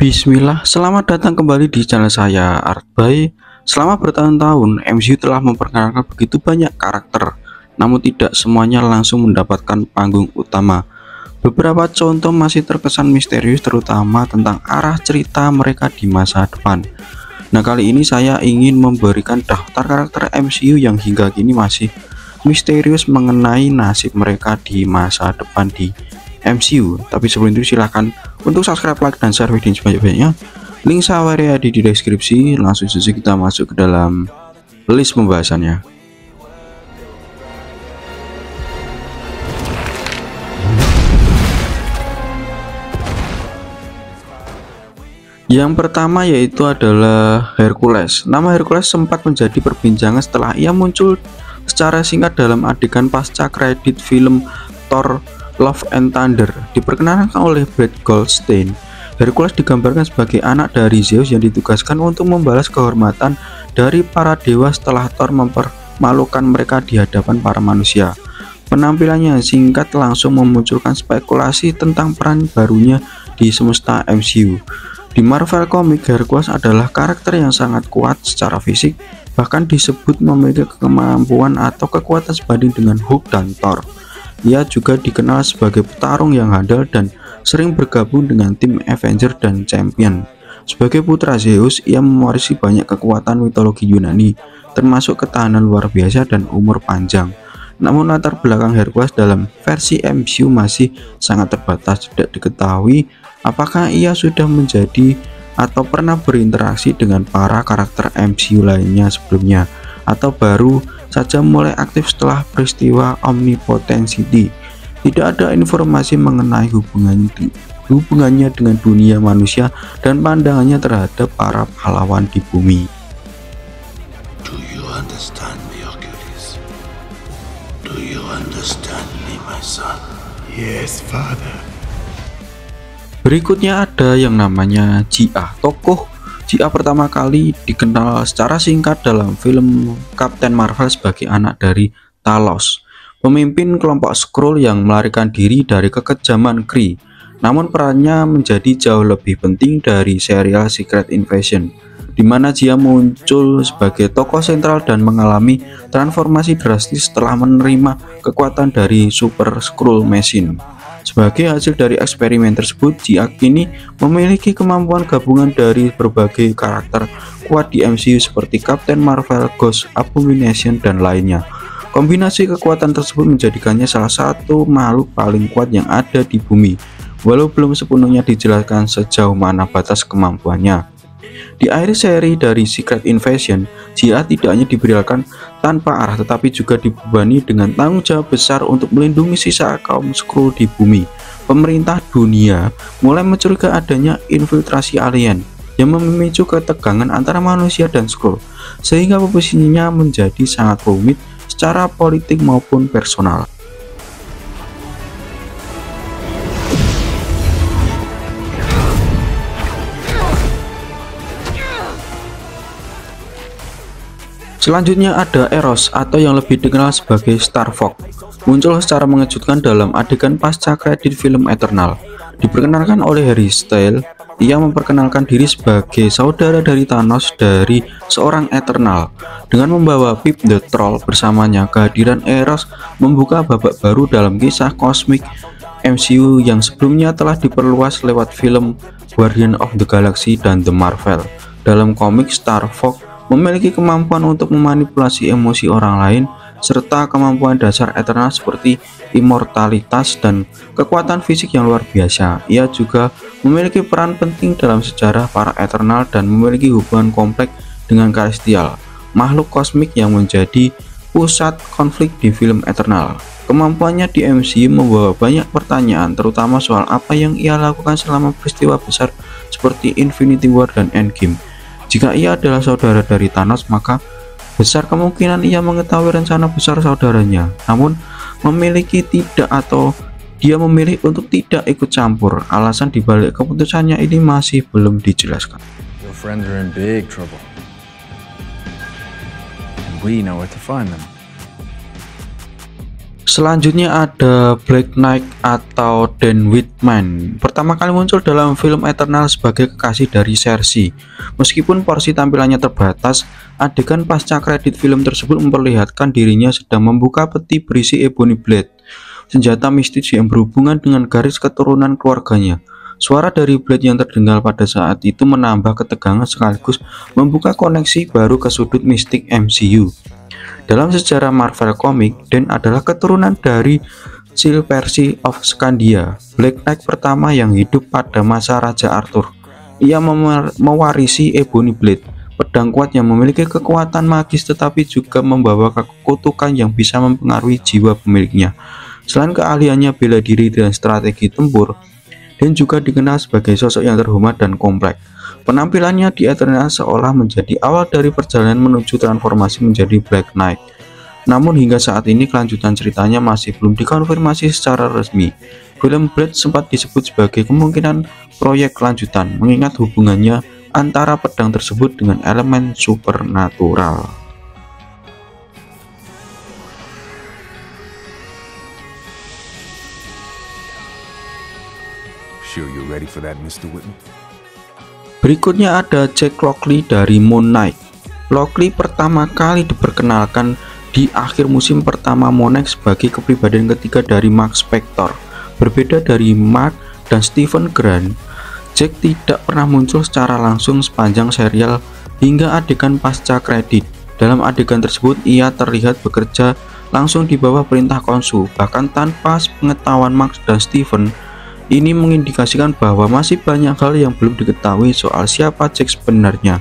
Bismillah, selamat datang kembali di channel saya Artbay. Selama bertahun-tahun, MCU telah memperkenalkan begitu banyak karakter, namun tidak semuanya langsung mendapatkan panggung utama. Beberapa contoh masih terkesan misterius, terutama tentang arah cerita mereka di masa depan. Nah, kali ini saya ingin memberikan daftar karakter MCU yang hingga kini masih misterius mengenai nasib mereka di masa depan di MCU. Tapi sebelum itu silahkan untuk subscribe, like, dan share video ini sebanyak-banyaknya. Link sawarnya ada di deskripsi. Langsung saja kita masuk ke dalam list pembahasannya. Yang pertama yaitu adalah Hercules. Nama Hercules sempat menjadi perbincangan setelah ia muncul secara singkat dalam adegan pasca kredit film Thor Love and Thunder. Diperkenalkan oleh Brett Goldstein, Hercules digambarkan sebagai anak dari Zeus yang ditugaskan untuk membalas kehormatan dari para dewa setelah Thor mempermalukan mereka di hadapan para manusia. Penampilannya singkat langsung memunculkan spekulasi tentang peran barunya di semesta MCU. Di Marvel Comics, Hercules adalah karakter yang sangat kuat secara fisik, bahkan disebut memiliki kemampuan atau kekuatan sebanding dengan Hulk dan Thor. Ia juga dikenal sebagai petarung yang handal dan sering bergabung dengan tim Avenger dan Champion. Sebagai putra Zeus, ia mewarisi banyak kekuatan mitologi Yunani, termasuk ketahanan luar biasa dan umur panjang. Namun latar belakang Hercules dalam versi MCU masih sangat terbatas. Tidak diketahui apakah ia sudah menjadi atau pernah berinteraksi dengan para karakter MCU lainnya sebelumnya, atau baru saja mulai aktif setelah peristiwa Omnipotence. Tidak ada informasi mengenai hubungannya dengan dunia manusia dan pandangannya terhadap para pahlawan di bumi. Do you understand me, Hercules? Do you understand me, my son? Yes, father. Berikutnya ada yang namanya Ji-Ah. Tokoh Ji-Ah pertama kali dikenal secara singkat dalam film Captain Marvel sebagai anak dari Talos, pemimpin kelompok Skrull yang melarikan diri dari kekejaman Kree. Namun perannya menjadi jauh lebih penting dari serial Secret Invasion, di mana Ji-Ah muncul sebagai tokoh sentral dan mengalami transformasi drastis setelah menerima kekuatan dari Super Skrull Machine. Sebagai hasil dari eksperimen tersebut, Ji-Ah kini memiliki kemampuan gabungan dari berbagai karakter kuat di MCU seperti Captain Marvel, Ghost, Abomination, dan lainnya. Kombinasi kekuatan tersebut menjadikannya salah satu makhluk paling kuat yang ada di bumi, walau belum sepenuhnya dijelaskan sejauh mana batas kemampuannya. Di akhir seri dari Secret Invasion, Ji-Ah tidak hanya diberikan tanpa arah, tetapi juga dibebani dengan tanggung jawab besar untuk melindungi sisa kaum Skrull di bumi. Pemerintah dunia mulai mencurigai adanya infiltrasi alien yang memicu ketegangan antara manusia dan Skrull, sehingga posisinya menjadi sangat rumit secara politik maupun personal. Selanjutnya ada Eros atau yang lebih dikenal sebagai Star Fox. Muncul secara mengejutkan dalam adegan pasca kredit film Eternal. Diperkenalkan oleh Harry Styles, ia memperkenalkan diri sebagai saudara dari Thanos dari seorang Eternal. Dengan membawa Pip the Troll bersamanya, kehadiran Eros membuka babak baru dalam kisah kosmik MCU yang sebelumnya telah diperluas lewat film Guardians of the Galaxy dan The Marvel. Dalam komik, Star Fox memiliki kemampuan untuk memanipulasi emosi orang lain, serta kemampuan dasar Eternal seperti immortalitas dan kekuatan fisik yang luar biasa. Ia juga memiliki peran penting dalam sejarah para Eternal dan memiliki hubungan kompleks dengan Celestial, makhluk kosmik yang menjadi pusat konflik di film Eternal. Kemampuannya di MCU membawa banyak pertanyaan, terutama soal apa yang ia lakukan selama peristiwa besar seperti Infinity War dan Endgame. Jika ia adalah saudara dari Thanos, maka besar kemungkinan ia mengetahui rencana besar saudaranya, namun dia memilih untuk tidak ikut campur. Alasan dibalik keputusannya ini masih belum dijelaskan. Your friends are in big trouble, and we know where to find them. Selanjutnya ada Black Knight atau Dan Whitman. Pertama kali muncul dalam film Eternal sebagai kekasih dari Cersei. Meskipun porsi tampilannya terbatas, adegan pasca kredit film tersebut memperlihatkan dirinya sedang membuka peti berisi Ebony Blade, senjata mistis yang berhubungan dengan garis keturunan keluarganya. Suara dari Blade yang terdengar pada saat itu menambah ketegangan sekaligus membuka koneksi baru ke sudut mistik MCU. Dalam sejarah Marvel Comics, Dan adalah keturunan dari Silversi of Scandia, Black Knight pertama yang hidup pada masa Raja Arthur. Ia mewarisi Ebony Blade, pedang kuat yang memiliki kekuatan magis tetapi juga membawa kutukan yang bisa mempengaruhi jiwa pemiliknya. Selain keahliannya bela diri dan strategi tempur, Dan juga dikenal sebagai sosok yang terhormat dan kompleks. Penampilannya di Eternal seolah menjadi awal dari perjalanan menuju transformasi menjadi Black Knight. Namun hingga saat ini kelanjutan ceritanya masih belum dikonfirmasi secara resmi. Film Blade sempat disebut sebagai kemungkinan proyek kelanjutan, mengingat hubungannya antara pedang tersebut dengan elemen supernatural. Sure you're ready for that, Mr. Whitman? Berikutnya ada Jack Lockley dari Moon Knight. Lockley pertama kali diperkenalkan di akhir musim pertama Moon Knight sebagai kepribadian ketiga dari Mark Spector. Berbeda dari Mark dan Stephen Grant, Jack tidak pernah muncul secara langsung sepanjang serial hingga adegan pasca kredit. Dalam adegan tersebut ia terlihat bekerja langsung di bawah perintah Khonshu, bahkan tanpa pengetahuan Mark dan Stephen. Ini mengindikasikan bahwa masih banyak hal yang belum diketahui soal siapa Jack sebenarnya.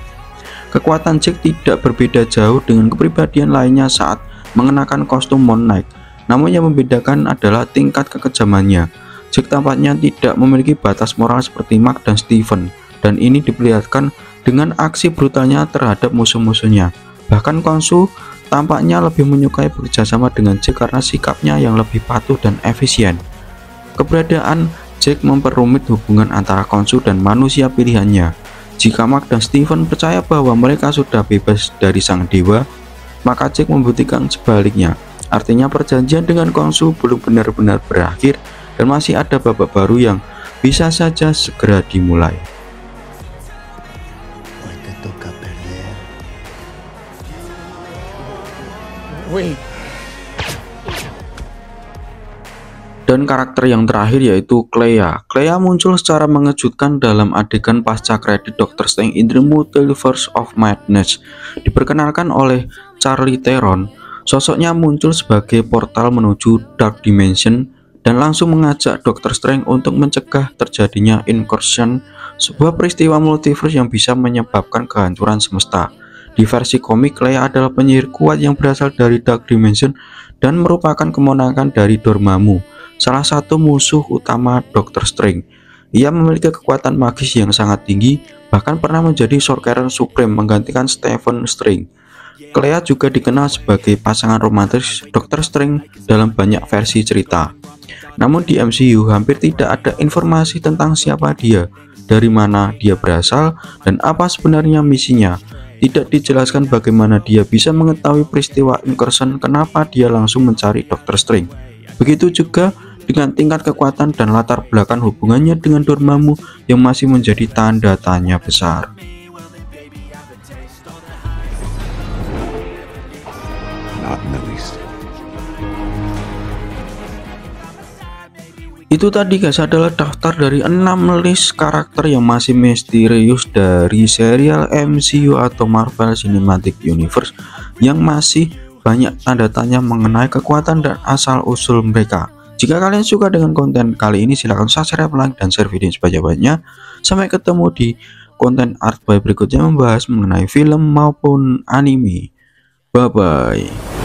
Kekuatan Jack tidak berbeda jauh dengan kepribadian lainnya saat mengenakan kostum Moon Knight. Namun yang membedakan adalah tingkat kekejamannya. Jack tampaknya tidak memiliki batas moral seperti Mark dan Stephen, dan ini diperlihatkan dengan aksi brutalnya terhadap musuh-musuhnya. Bahkan Khonshu tampaknya lebih menyukai bekerjasama dengan Jack karena sikapnya yang lebih patuh dan efisien. Keberadaan Jack memperumit hubungan antara Khonshu dan manusia pilihannya. Jika Mark dan Stephen percaya bahwa mereka sudah bebas dari sang dewa, maka Jack membuktikan sebaliknya. Artinya perjanjian dengan Khonshu belum benar-benar berakhir dan masih ada babak baru yang bisa saja segera dimulai. Dan karakter yang terakhir yaitu Clea. Clea muncul secara mengejutkan dalam adegan pasca kredit Doctor Strange in the Multiverse of Madness. Diperkenalkan oleh Charlie Theron, sosoknya muncul sebagai portal menuju Dark Dimension dan langsung mengajak Doctor Strange untuk mencegah terjadinya incursion, sebuah peristiwa multiverse yang bisa menyebabkan kehancuran semesta. Di versi komik, Clea adalah penyihir kuat yang berasal dari Dark Dimension dan merupakan keponakan dari Dormammu, salah satu musuh utama Doctor Strange. Ia memiliki kekuatan magis yang sangat tinggi, bahkan pernah menjadi Sorcerer Supreme menggantikan Stephen Strange. Clea juga dikenal sebagai pasangan romantis Doctor Strange dalam banyak versi cerita. Namun di MCU hampir tidak ada informasi tentang siapa dia, dari mana dia berasal, dan apa sebenarnya misinya. Tidak dijelaskan bagaimana dia bisa mengetahui peristiwa incursion, kenapa dia langsung mencari Doctor Strange. Begitu juga dengan tingkat kekuatan dan latar belakang hubungannya dengan Dormammu yang masih menjadi tanda tanya besar. Itu tadi guys adalah daftar dari 6 list karakter yang masih misterius dari serial MCU atau Marvel Cinematic Universe yang masih banyak tanda tanya mengenai kekuatan dan asal-usul mereka. Jika kalian suka dengan konten kali ini, silahkan subscribe, like, dan share video sebanyak-banyaknya. Sampai ketemu di konten Art By berikutnya membahas mengenai film maupun anime. Bye-bye.